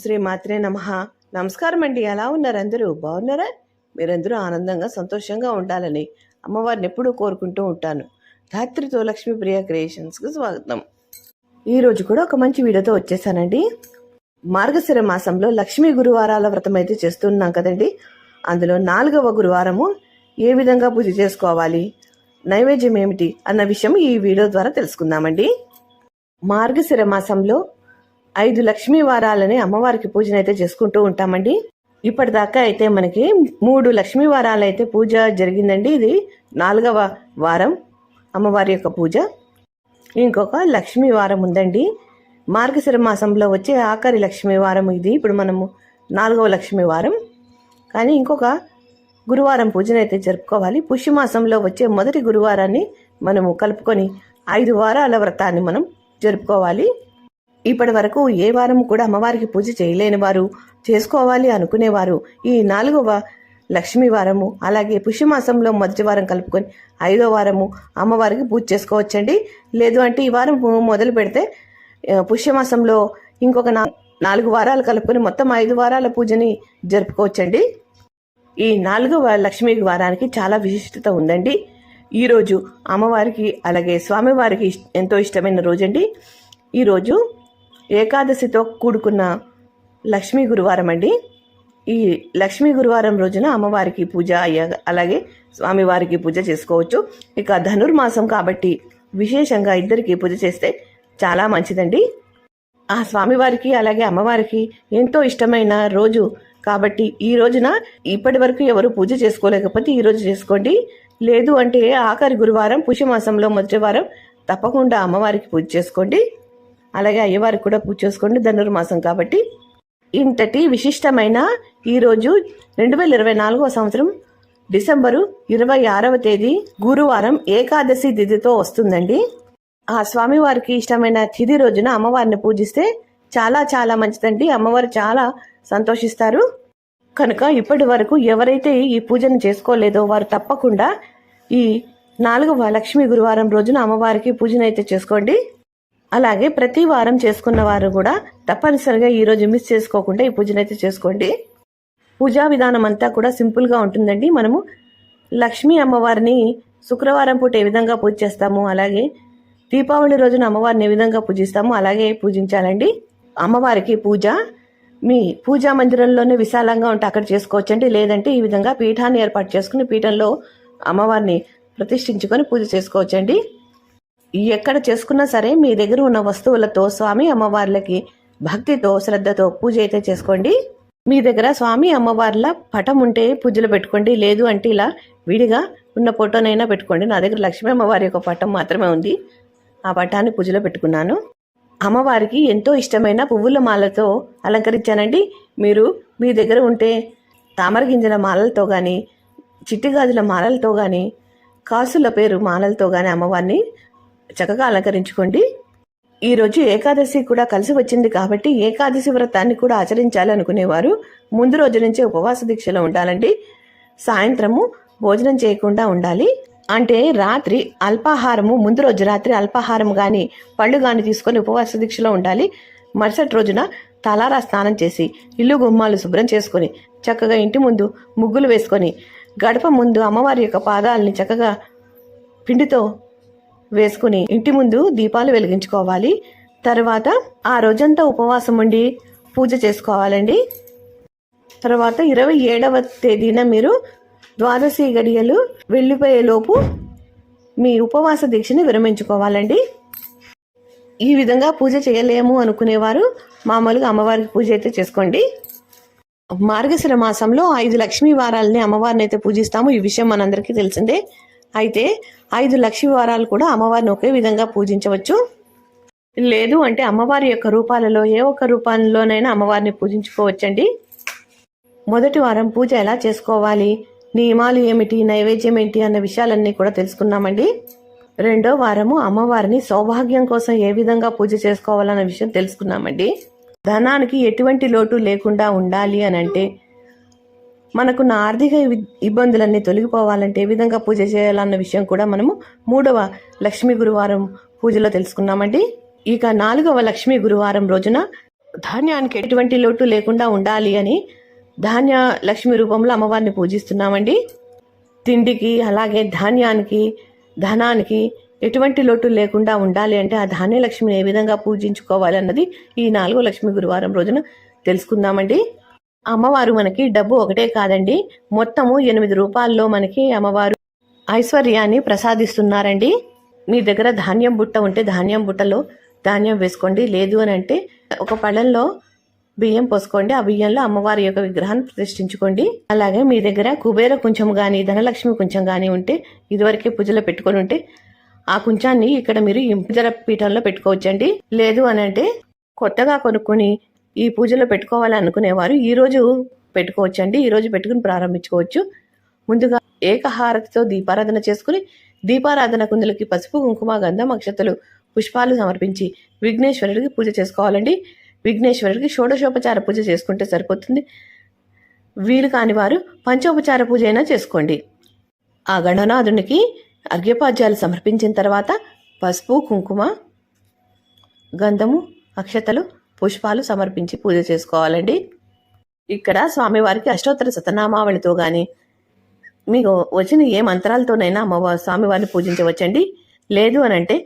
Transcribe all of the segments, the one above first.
శ్రీ మాత్రే నమః. నమస్కారం అండి. ఎలా ఉన్నారు? అందరూ బాగున్నారా? మీరందరూ ఆనందంగా సంతోషంగా ఉండాలని అమ్మవారిని ఎప్పుడూ కోరుకుంటూ ఉంటాను. ధాత్రితో లక్ష్మీప్రియ క్రియేషన్స్కి స్వాగతం. ఈరోజు కూడా ఒక మంచి వీడియోతో వచ్చేసానండి. మార్గశిర మాసంలో లక్ష్మీ గురువారాల వ్రతం అయితే చేస్తున్నాం కదండి. అందులో 4వ గురువారము ఏ విధంగా పూజ చేసుకోవాలి, నైవేద్యం ఏమిటి అన్న విషయం ఈ వీడియో ద్వారా తెలుసుకుందామండి. మార్గశిర మాసంలో 5 లక్ష్మీ వారాలని అమ్మవారికి పూజనైతే చేసుకుంటూ ఉంటామండి. ఇప్పటిదాకా అయితే మనకి 3 లక్ష్మీ వారాలు అయితే పూజ జరిగిందండి. ఇది 4వ వారం అమ్మవారి యొక్క పూజ. ఇంకొక లక్ష్మీ వారం ఉందండి. మార్గశిర మాసంలో వచ్చే ఆఖరి లక్ష్మీ వారం ఇది. ఇప్పుడు మనము 4వ లక్ష్మీ వారం, కానీ ఇంకొక గురువారం పూజనైతే జరుపుకోవాలి. పుష్యమాసంలో వచ్చే మొదటి గురువారాన్ని మనము కలుపుకొని 5 వారాల వ్రతాన్ని మనం జరుపుకోవాలి. ఇప్పటి వరకు ఏ వారం కూడా అమ్మవారికి పూజ చేయలేని వారు, చేసుకోవాలి అనుకునేవారు ఈ 4వ లక్ష్మీ వారము అలాగే పుష్యమాసంలో మొదటి వారం కలుపుకొని 5వ వారము అమ్మవారికి పూజ చేసుకోవచ్చండి. లేదు అంటే ఈ వారం మొదలు పెడితే పుష్యమాసంలో ఇంకొక 4 వారాలు కలుపుకొని మొత్తం 5 వారాల పూజని జరుపుకోవచ్చండి. ఈ 4వ లక్ష్మీ వారానికి చాలా విశిష్టత ఉందండి. ఈరోజు అమ్మవారికి అలాగే స్వామివారికి ఎంతో ఇష్టమైన రోజండి. ఈరోజు ఏకాదశితో కూడుకున్న లక్ష్మీ గురువారం అండి. ఈ లక్ష్మీ గురువారం రోజున అమ్మవారికి పూజ అలాగే స్వామివారికి పూజ చేసుకోవచ్చు. ఇక ధనుర్మాసం కాబట్టి విశేషంగా ఇద్దరికి పూజ చేస్తే చాలా మంచిదండి. ఆ స్వామివారికి అలాగే అమ్మవారికి ఎంతో ఇష్టమైన రోజు కాబట్టి ఈ రోజున ఇప్పటి వరకు ఎవరు పూజ చేసుకోలేకపోతే ఈ రోజు చేసుకోండి. లేదు అంటే ఆఖరి గురువారం పుష్యమాసంలో మొదటి వారం తప్పకుండా అమ్మవారికి పూజ చేసుకోండి. అలాగే అయ్యవారికి కూడా పూజ చేసుకోండి. ధనుర్మాసం కాబట్టి ఇంతటి విశిష్టమైన ఈరోజు 2024వ సంవత్సరం డిసెంబరు 26వ తేదీ గురువారం ఏకాదశి తిథితో వస్తుందండి. ఆ స్వామివారికి ఇష్టమైన తిథి రోజున అమ్మవారిని పూజిస్తే చాలా చాలా మంచిదండి. అమ్మవారు చాలా సంతోషిస్తారు. కనుక ఇప్పటి వరకు ఎవరైతే ఈ పూజను చేసుకోలేదో వారు తప్పకుండా ఈ 4వ లక్ష్మీ గురువారం రోజున అమ్మవారికి పూజనైతే చేసుకోండి. అలాగే ప్రతి వారం చేసుకున్న వారు కూడా తప్పనిసరిగా ఈరోజు మిస్ చేసుకోకుండా ఈ పూజనైతే చేసుకోండి. పూజా విధానం అంతా కూడా సింపుల్గా ఉంటుందండి. మనము లక్ష్మీ అమ్మవారిని శుక్రవారం పూట ఏ విధంగా పూజ చేస్తాము, అలాగే దీపావళి రోజున అమ్మవారిని ఏ విధంగా పూజిస్తాము అలాగే పూజించాలండి. అమ్మవారికి పూజ మీ పూజా మందిరంలోనే విశాలంగా ఉంటే అక్కడ చేసుకోవచ్చండి. లేదంటే ఈ విధంగా పీఠాన్ని ఏర్పాటు చేసుకుని పీఠంలో అమ్మవారిని ప్రతిష్ఠించుకొని పూజ చేసుకోవచ్చండి. ఎక్కడ చేసుకున్నా సరే మీ దగ్గర ఉన్న వస్తువులతో స్వామి అమ్మవార్లకి భక్తితో శ్రద్ధతో పూజ అయితే చేసుకోండి. మీ దగ్గర స్వామి అమ్మవార్ల పటం ఉంటే పూజలు పెట్టుకోండి. లేదు అంటే ఇలా విడిగా ఉన్న ఫోటోనైనా పెట్టుకోండి. నా దగ్గర లక్ష్మీ అమ్మవారి యొక్క పటం మాత్రమే ఉంది. ఆ పటాన్ని పూజలో పెట్టుకున్నాను. అమ్మవారికి ఎంతో ఇష్టమైన పువ్వుల మాలతో అలంకరించానండి. మీరు మీ దగ్గర ఉంటే తామర గింజల మాలలతో కానీ, చిట్టి గాజుల మాలలతో కానీ, కాసుల పేరు మాలలతో కానీ అమ్మవారిని చక్కగా అలంకరించుకోండి. ఈరోజు ఏకాదశి కూడా కలిసి వచ్చింది కాబట్టి ఏకాదశి వ్రతాన్ని కూడా ఆచరించాలనుకునేవారు ముందు రోజు నుంచే ఉపవాస దీక్షలో ఉండాలండి. సాయంత్రము భోజనం చేయకుండా ఉండాలి. అంటే రాత్రి అల్పాహారము, ముందు రోజు రాత్రి అల్పాహారం కానీ పళ్ళు కానీ తీసుకొని ఉపవాస దీక్షలో ఉండాలి. మరుసటి రోజున తలారా స్నానం చేసి ఇల్లు గుమ్మాలు శుభ్రం చేసుకొని చక్కగా ఇంటి ముందు ముగ్గులు వేసుకొని గడప ముందు అమ్మవారి యొక్క పాదాలని చక్కగా పిండితో వేసుకుని ఇంటి ముందు దీపాలు వెలిగించుకోవాలి. తర్వాత ఆ రోజంతా ఉపవాసం ఉండి పూజ చేసుకోవాలండి. తర్వాత 27వ తేదీన మీరు ద్వాదశి గడియలు వెళ్ళిపోయేలోపు మీ ఉపవాస దీక్షని విరమించుకోవాలండి. ఈ విధంగా పూజ చేయలేము అనుకునేవారు మామూలుగా అమ్మవారికి పూజ అయితే చేసుకోండి. మార్గశిర మాసంలో 5 లక్ష్మీ వారాలని అమ్మవారిని అయితే పూజిస్తాము. ఈ విషయం మనందరికీ తెలిసిందే. అయితే 5 లక్ష్మీ వారాలు కూడా అమ్మవారిని ఒకే విధంగా పూజించవచ్చు. లేదు అంటే అమ్మవారి యొక్క రూపాలలో ఏ ఒక్క రూపంలోనైనా అమ్మవారిని పూజించుకోవచ్చండి. మొదటి వారం పూజ ఎలా చేసుకోవాలి, నియమాలు ఏమిటి, నైవేద్యం ఏంటి అన్న విషయాలన్నీ కూడా తెలుసుకున్నామండి. రెండో వారము అమ్మవారిని సౌభాగ్యం కోసం ఏ విధంగా పూజ చేసుకోవాలన్న విషయం తెలుసుకున్నామండి. ధనానికి ఎటువంటి లోటు లేకుండా ఉండాలి అని అంటే, మనకున్న ఆర్థిక ఇబ్బందులన్నీ తొలగిపోవాలంటే ఏ విధంగా పూజ చేయాలన్న విషయం కూడా మనము 3వ లక్ష్మీ గురువారం పూజలో తెలుసుకున్నామండి. ఇక 4వ లక్ష్మీ గురువారం రోజున ధాన్యానికి ఎటువంటి లోటు లేకుండా ఉండాలి అని ధాన్య లక్ష్మి రూపంలో అమ్మవారిని పూజిస్తున్నామండి. తిండికి అలాగే ధాన్యానికి ధనానికి ఎటువంటి లోటు లేకుండా ఉండాలి అంటే ఆ ధాన్యలక్ష్మిని ఏ విధంగా పూజించుకోవాలి అన్నది ఈ 4వ లక్ష్మి గురువారం రోజున తెలుసుకుందామండి. అమ్మవారు మనకి డబ్బు ఒకటే కాదండి, మొత్తము 8 రూపాల్లో మనకి అమ్మవారు ఐశ్వర్యాన్ని ప్రసాదిస్తున్నారండి. మీ దగ్గర ధాన్యం బుట్ట ఉంటే ధాన్యం బుట్టలో ధాన్యం వేసుకోండి, లేదు అని అంటే ఒక పళ్ళల్లో బియ్యం పోసుకోండి, ఆ బియ్యంలో అమ్మవారి యొక్క విగ్రహాన్ని ప్రతిష్ఠించుకోండి. అలాగే మీ దగ్గర కుబేర కుంచం కానీ ధనలక్ష్మి కుంచం కానీ ఉంటే ఇదివరకే పూజలో పెట్టుకొని ఉంటే ఆ కుంచాన్ని ఇక్కడ మీరు ఈ పూజల పీఠంలో పెట్టుకోవచ్చండి. లేదు అని అంటే కొత్తగా కొనుక్కొని ఈ పూజలో పెట్టుకోవాలి అనుకునేవారు ఈ రోజు పెట్టుకోవచ్చండి. ఈ రోజు పెట్టుకుని ప్రారంభించుకోవచ్చు. ముందుగా ఏకహారతితో దీపారాధన చేసుకుని దీపారాధన కుందులకి పసుపు కుంకుమ గంధం అక్షతలు పుష్పాలు సమర్పించి విఘ్నేశ్వరుడికి పూజ చేసుకోవాలండి. విఘ్నేశ్వరుడికి షోడశోపచార పూజ చేసుకుంటే సరిపోతుంది. వీలు కాని వారు పంచోపచార పూజ అయినా చేసుకోండి. ఆ గణనాథునికి అర్ఘ్యపాద్యాలు సమర్పించిన తర్వాత పసుపు కుంకుమ గంధము అక్షతలు పుష్పాలు సమర్పించి పూజ చేసుకోవాలండి. ఇక్కడ స్వామివారికి అష్టోత్తర శతనామావళితో కానీ మీకు వచ్చిన ఏ మంత్రాలతోనైనా స్వామివారిని పూజించవచ్చండి. లేదు అని అంటే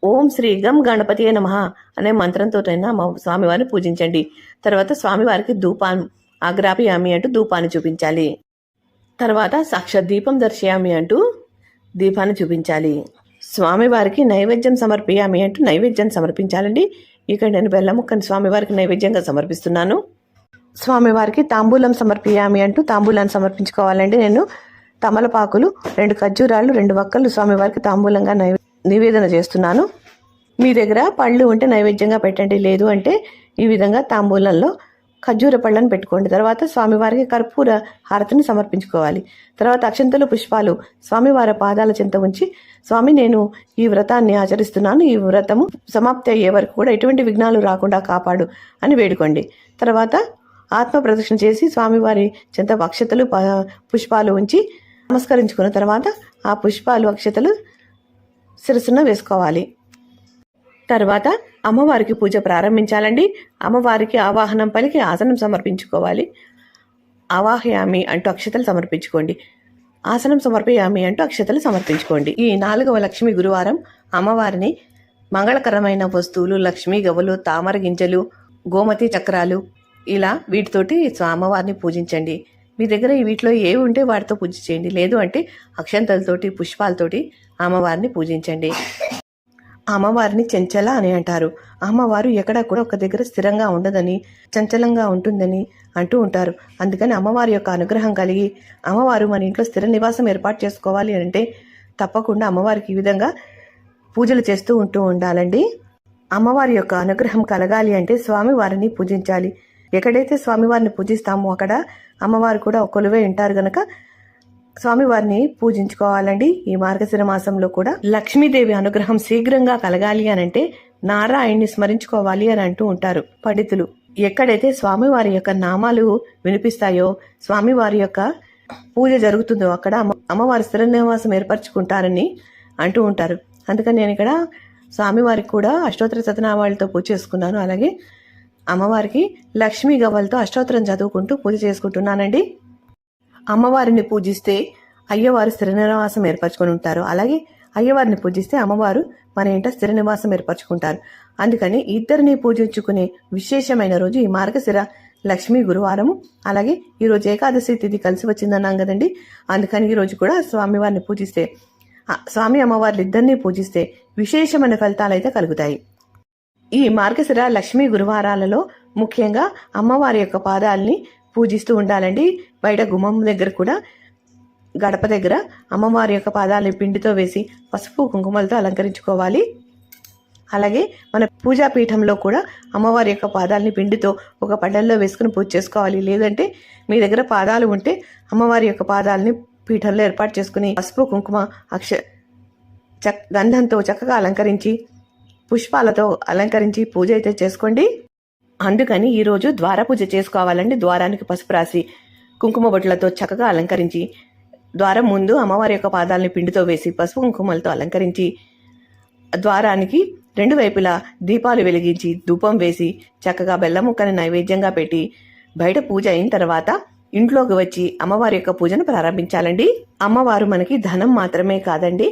ఓం శ్రీ గం గణపతి నమః అనే మంత్రంతోనైనా స్వామివారిని పూజించండి. తర్వాత స్వామివారికి ఆగ్రాపయామి అంటూ ధూపాన్ని చూపించాలి. తర్వాత సాక్షాత్ దీపం దర్శయామి అంటూ దీపాన్ని చూపించాలి. స్వామివారికి నైవేద్యం సమర్పయామి అంటూ నైవేద్యం సమర్పించాలండి. ఇక్కడ నేను బెల్లం ముక్కని స్వామివారికి నైవేద్యంగా సమర్పిస్తున్నాను. స్వామివారికి తాంబూలం సమర్పయామి అంటూ తాంబూలాన్ని సమర్పించుకోవాలండి. నేను తమలపాకులు 2 ఖర్జూరాలు 2 వక్కలు స్వామివారికి తాంబూలంగా నివేదన చేస్తున్నాను. మీ దగ్గర పళ్ళు ఉంటే నైవేద్యంగా పెట్టండి, లేదు అంటే ఈ విధంగా తాంబూలంలో ఖర్జూర పళ్ళను పెట్టుకోండి. తర్వాత స్వామివారికి కర్పూర హారతిని సమర్పించుకోవాలి. తర్వాత అక్షంతలు పుష్పాలు స్వామివారి పాదాల చెంత ఉంచి, స్వామి నేను ఈ వ్రతాన్ని ఆచరిస్తున్నాను, ఈ వ్రతము సమాప్తి అయ్యే వరకు కూడా ఎటువంటి విఘ్నాలు రాకుండా కాపాడు అని వేడుకోండి. తర్వాత ఆత్మ ప్రదక్షిణ చేసి స్వామివారి చెంత అక్షతలు పుష్పాలు ఉంచి నమస్కరించుకున్న తర్వాత ఆ పుష్పాలు అక్షతలు శిరస్సున వేసుకోవాలి. తర్వాత అమ్మవారికి పూజ ప్రారంభించాలండి. అమ్మవారికి ఆవాహనం పలికి ఆసనం సమర్పించుకోవాలి. ఆవాహయామి అంటూ అక్షతలు సమర్పించుకోండి. ఆసనం సమర్పయామి అంటూ అక్షతలు సమర్పించుకోండి. ఈ 4వ లక్ష్మి గురువారం అమ్మవారిని మంగళకరమైన వస్తువులు లక్ష్మీ గవ్వలు తామర గింజలు గోమతి చక్రాలు ఇలా వీటితోటి అమ్మవారిని పూజించండి. మీ దగ్గర వీటిలో ఏవి ఉంటే వాటితో పూజ చేయండి, లేదు అంటే అక్షంతలతోటి పుష్పాలతోటి అమ్మవారిని పూజించండి. అమ్మవారిని చెంచల అని అంటారు. అమ్మవారు ఎక్కడా కూడా ఒక దగ్గర స్థిరంగా ఉండదని, చంచలంగా ఉంటుందని అంటూ ఉంటారు. అందుకని అమ్మవారి యొక్క అనుగ్రహం కలిగి అమ్మవారు మన ఇంట్లో స్థిర నివాసం ఏర్పాటు చేసుకోవాలి అంటే తప్పకుండా అమ్మవారికి ఈ విధంగా పూజలు చేస్తూ ఉండాలండి. అమ్మవారి యొక్క అనుగ్రహం కలగాలి అంటే స్వామివారిని పూజించాలి. ఎక్కడైతే స్వామివారిని పూజిస్తామో అక్కడ అమ్మవారు కూడా కొలువై ఉంటారు గనక స్వామివారిని పూజించుకోవాలండి. ఈ మార్గశిర మాసంలో కూడా లక్ష్మీదేవి అనుగ్రహం శీఘ్రంగా కలగాలి అని అంటే నారాయణ్ణి స్మరించుకోవాలి అని అంటూ ఉంటారు పండితులు. ఎక్కడైతే స్వామివారి యొక్క నామాలు వినిపిస్తాయో స్వామివారి యొక్క పూజ జరుగుతుందో అక్కడ అమ్మవారి స్థిర నివాసం ఏర్పరచుకుంటారని అంటూ ఉంటారు. అందుకని నేను ఇక్కడ స్వామివారికి కూడా అష్టోత్తర శతనామాలతో పూజ చేసుకున్నాను. అలాగే అమ్మవారికి లక్ష్మీ గవ్వలతో అష్టోత్తరం చదువుకుంటూ పూజ చేసుకుంటున్నానండి. అమ్మవారిని పూజిస్తే అయ్యవారు స్థిర నివాసం ఏర్పరచుకొని ఉంటారు. అలాగే అయ్యవారిని పూజిస్తే అమ్మవారు మన ఇంట స్థిర నివాసం ఏర్పరచుకుంటారు. అందుకని ఇద్దరిని పూజించుకునే విశేషమైన రోజు ఈ మార్గశిర లక్ష్మీ గురువారము. అలాగే ఈరోజు ఏకాదశి తిథి కలిసి వచ్చిందన్నాం కదండి. అందుకని ఈరోజు కూడా స్వామివారిని పూజిస్తే స్వామి అమ్మవార్లు ఇద్దరిని పూజిస్తే విశేషమైన ఫలితాలు అయితే కలుగుతాయి. ఈ మార్గశిర లక్ష్మీ గురువారాలలో ముఖ్యంగా అమ్మవారి యొక్క పాదాలని పూజిస్తూ ఉండాలండి. బయట గుమ్మం దగ్గర కూడా గడప దగ్గర అమ్మవారి యొక్క పాదాలని పిండితో వేసి పసుపు కుంకుమలతో అలంకరించుకోవాలి. అలాగే మన పూజాపీఠంలో కూడా అమ్మవారి యొక్క పాదాలని పిండితో ఒక పళ్ళల్లో వేసుకుని పూజ చేసుకోవాలి. లేదంటే మీ దగ్గర పాదాలు ఉంటే అమ్మవారి యొక్క పాదాలని పీఠంలో ఏర్పాటు చేసుకుని పసుపు కుంకుమ గంధంతో చక్కగా అలంకరించి పుష్పాలతో అలంకరించి పూజ అయితే చేసుకోండి. అందుకని ఈరోజు ద్వార పూజ చేసుకోవాలండి. ద్వారానికి పసుపు రాసి కుంకుమ బొట్లతో చక్కగా అలంకరించి ద్వారం ముందు అమ్మవారి యొక్క పాదాలని పిండితో వేసి పసుపు కుంకుమలతో అలంకరించి ద్వారానికి రెండు వైపులా దీపాలు వెలిగించి ధూపం వేసి చక్కగా బెల్లం ముక్కని నైవేద్యంగా పెట్టి బయట పూజ అయిన తర్వాత ఇంట్లోకి వచ్చి అమ్మవారి యొక్క పూజను ప్రారంభించాలండి. అమ్మవారు మనకి ధనం మాత్రమే కాదండి,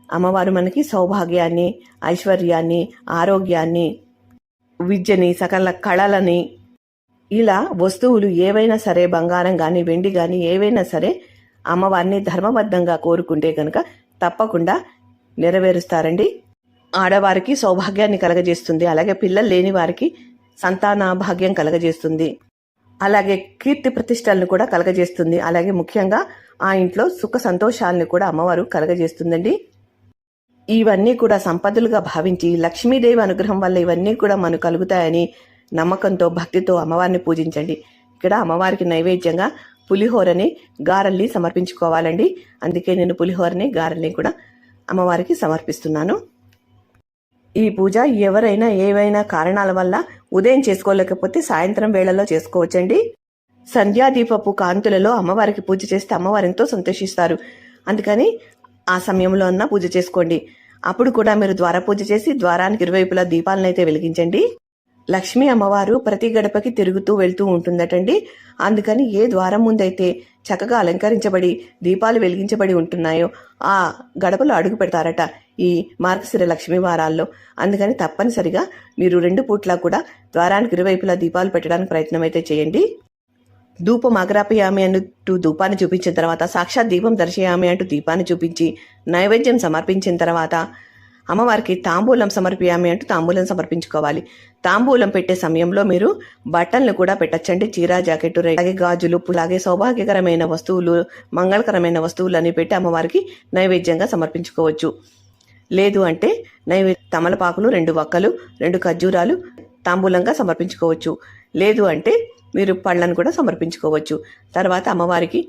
అమ్మవారు మనకి సౌభాగ్యాన్ని, ఐశ్వర్యాన్ని, ఆరోగ్యాన్ని, విద్యని, సకల కళలని, ఇలా వస్తువులు ఏవైనా సరే, బంగారం కానీ వెండి కానీ ఏవైనా సరే అమ్మవారిని ధర్మబద్ధంగా కోరుకుంటే కనుక తప్పకుండా నెరవేరుస్తారండి. ఆడవారికి సౌభాగ్యాన్ని కలగజేస్తుంది, అలాగే పిల్లలు లేని వారికి సంతాన భాగ్యం కలగజేస్తుంది, అలాగే కీర్తి ప్రతిష్టలను కూడా కలగజేస్తుంది, అలాగే ముఖ్యంగా ఆ ఇంట్లో సుఖ సంతోషాలను కూడా అమ్మవారు కలగజేస్తుందండి. ఇవన్నీ కూడా సంపదలుగా భావించి లక్ష్మీదేవి అనుగ్రహం వల్ల ఇవన్నీ కూడా మనకు కలుగుతాయని నమ్మకంతో భక్తితో అమ్మవారిని పూజించండి. ఇక్కడ అమ్మవారికి నైవేద్యంగా పులిహోరని, గారెల్ని సమర్పించుకోవాలండి. అందుకే నేను పులిహోరని, గారెల్ని కూడా అమ్మవారికి సమర్పిస్తున్నాను. ఈ పూజ ఎవరైనా ఏవైనా కారణాల వల్ల ఉదయం చేసుకోలేకపోతే సాయంత్రం వేళల్లో చేసుకోవచ్చండి. సంధ్యాదీపపు కాంతులలో అమ్మవారికి పూజ చేస్తే అమ్మవారు ఎంతో సంతోషిస్తారు. అందుకని ఆ సమయంలో అన్న పూజ చేసుకోండి. అప్పుడు కూడా మీరు ద్వార పూజ చేసి ద్వారానికి ఇరువైపులా దీపాలను అయితే వెలిగించండి. లక్ష్మీ అమ్మవారు ప్రతి గడపకి తిరుగుతూ వెళ్తూ ఉంటుందటండి. అందుకని ఏ ద్వారం ముందైతే చక్కగా అలంకరించబడి దీపాలు వెలిగించబడి ఉంటున్నాయో ఆ గడపలో అడుగు పెడతారట ఈ మార్గశిర లక్ష్మీ వారాల్లో. అందుకని తప్పనిసరిగా మీరు 2 పూట్లా కూడా ద్వారానికి ఇరువైపులా దీపాలు పెట్టడానికి ప్రయత్నం అయితే చేయండి. ధూపం అగ్రాపయామి అంటూ ధూపాన్ని చూపించిన తర్వాత, సాక్షాత్ దీపం దర్శయామి అంటూ దీపాన్ని చూపించి నైవేద్యం సమర్పించిన తర్వాత అమ్మవారికి తాంబూలం సమర్పయామి అంటూ తాంబూలం సమర్పించుకోవాలి. తాంబూలం పెట్టే సమయంలో మీరు బట్టలను కూడా పెట్టచ్చండి. చీర, జాకెట్, అలాగే గాజులు, అలాగే సౌభాగ్యకరమైన వస్తువులు, మంగళకరమైన వస్తువులని పెట్టి అమ్మవారికి నైవేద్యంగా సమర్పించుకోవచ్చు. లేదు అంటే తమలపాకులు, 2 వక్కలు, 2 ఖర్జూరాలు తాంబూలంగా సమర్పించుకోవచ్చు. లేదు అంటే మీరు పళ్ళను కూడా సమర్పించుకోవచ్చు. తర్వాత అమ్మవారికి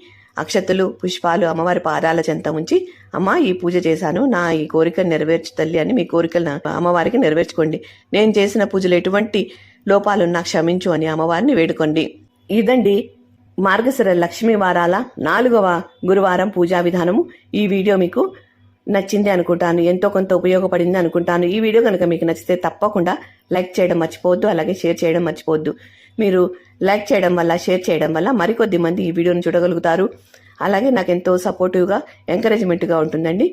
అక్షతలు, పుష్పాలు అమ్మవారి పాదాల చెంత ఉంచి, అమ్మ ఈ పూజ చేశాను, నా ఈ కోరికను నెరవేర్చు తల్లి అని మీ కోరికలు అమ్మవారికి నెరవేర్చుకోండి. నేను చేసిన పూజలు ఎటువంటి లోపాలున్నా క్షమించు అని అమ్మవారిని వేడుకోండి. ఇదండి మార్గశిర లక్ష్మీ వారాల 4వ గురువారం పూజా విధానము. ఈ వీడియో మీకు నచ్చింది అనుకుంటాను, ఎంతో కొంత ఉపయోగపడింది అనుకుంటాను. ఈ వీడియో కనుక మీకు నచ్చితే తప్పకుండా లైక్ చేయడం మర్చిపోవద్దు, అలాగే షేర్ చేయడం మర్చిపోవద్దు. మీరు లైక్ చేయడం వల్ల, షేర్ చేయడం వల్ల మరికొద్ది మంది ఈ వీడియోను చూడగలుగుతారు. అలాగే నాకు ఎంతో సపోర్టివ్గా, ఎంకరేజ్మెంట్గా ఉంటుందండి.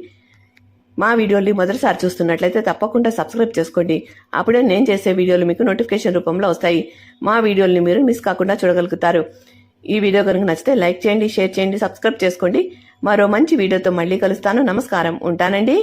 మా వీడియోని మొదటిసారి చూస్తున్నట్లయితే తప్పకుండా సబ్స్క్రైబ్ చేసుకోండి. అప్పుడే నేను చేసే వీడియోలు మీకు నోటిఫికేషన్ రూపంలో వస్తాయి. మా వీడియోని మీరు మిస్ కాకుండా చూడగలుగుతారు. ఈ వీడియో కనుక నచ్చితే లైక్ చేయండి, షేర్ చేయండి, సబ్స్క్రైబ్ చేసుకోండి. మరో మంచి వీడియోతో మళ్ళీ కలుస్తాను. నమస్కారం, ఉంటానండి.